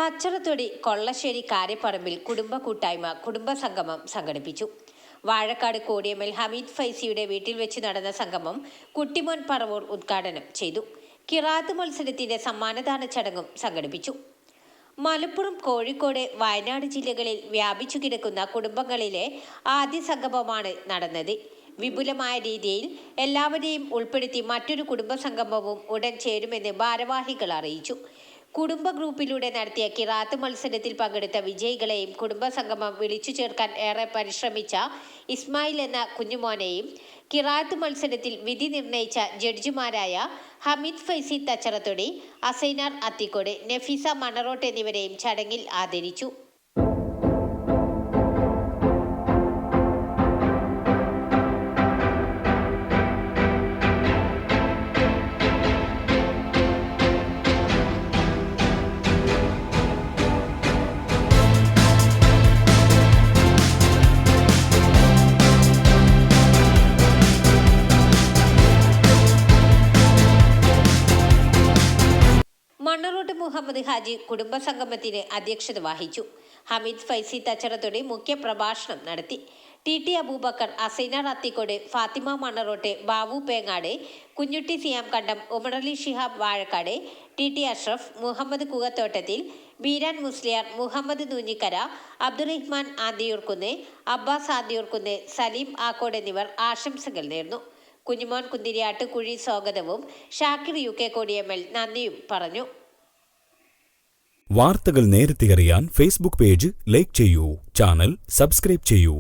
തച്ചറത്തൊടി കൊള്ളശ്ശേരി കാരെപ്പറമ്പിൽ കുടുംബ കൂട്ടായ്മ കുടുംബസംഗമം സംഘടിപ്പിച്ചു. വാഴക്കാട് കോടിയമ്മൽ ഹമീദ് ഫൈസിയുടെ വീട്ടിൽ വെച്ച് നടന്ന സംഗമം കുട്ടിമോൻ പറവൂർ ഉദ്ഘാടനം ചെയ്തു. കിറാത്ത് മത്സരത്തിന്റെ സമ്മാനദാന ചടങ്ങും സംഘടിപ്പിച്ചു. മലപ്പുറം, കോഴിക്കോട്, വയനാട് ജില്ലകളിൽ വ്യാപിച്ചു കിടക്കുന്ന കുടുംബങ്ങളിലെ ആദ്യ സംഗമമാണ് നടന്നത്. വിപുലമായ രീതിയിൽ എല്ലാവരെയും ഉൾപ്പെടുത്തി മറ്റൊരു കുടുംബസംഗമവും ഉടൻ ചേരുമെന്ന് ഭാരവാഹികൾ അറിയിച്ചു. കുടുംബ ഗ്രൂപ്പിലൂടെ നടത്തിയ കിറാത്ത് മത്സരത്തിൽ പങ്കെടുത്ത വിജയികളെയും കുടുംബസംഗമം വിളിച്ചു ചേർക്കാൻ ഏറെ പരിശ്രമിച്ച ഇസ്മായിൽ എന്ന കുഞ്ഞുമോനെയും കിറാത്ത് മത്സരത്തിൽ വിധി നിർണയിച്ച ജഡ്ജിമാരായ ഹമീദ് ഫൈസി തച്ചറത്തൊടി, അസൈനാർ അത്തിക്കോട്, നഫീസ മണറോട്ട് എന്നിവരെയും ചടങ്ങിൽ ആദരിച്ചു. മണ്ണറോട്ട് മുഹമ്മദ് ഹാജി കുടുംബസംഗമത്തിന് അധ്യക്ഷത വഹിച്ചു. ഹമീദ് ഫൈസി തച്ചറത്തൊടി മുഖ്യ പ്രഭാഷണം നടത്തി. ടി അബൂബക്കർ, അസൈനാർ അത്തിക്കോട്, ഫാത്തിമ മണ്ണറോട്ട്, ബാബു പേങ്ങാട്, കുഞ്ഞുട്ടി സിയാം കണ്ടം, ഉമറലി ഷിഹാബ് വാഴക്കാട്, ടി അഷ്റഫ്, മുഹമ്മദ് കുകത്തോട്ടത്തിൽ, ബീരാൻ മുസ്ലിയാർ, മുഹമ്മദ് നൂഞ്ഞിക്കര, അബ്ദുറഹ്മാൻ ആദ്യൂർക്കുന്ന്, അബ്ബാസ് ആദ്യൂർക്കുന്ന്, സലീം ആക്കോട് എന്നിവർ ആശംസകൾ നേർന്നു. കുഞ്ഞുമോൻ കുന്തിരിയാട്ട് കുഴി സ്വാഗതവും ഷാക്കിർ UK കോടിയമ്മൽ നന്ദിയും പറഞ്ഞു. വാർത്തകൾ നേരത്തെ അറിയാൻ ഫേസ്ബുക്ക് പേജ് ലൈക്ക് ചെയ്യൂ, ചാനൽ സബ്സ്ക്രൈബ് ചെയ്യൂ.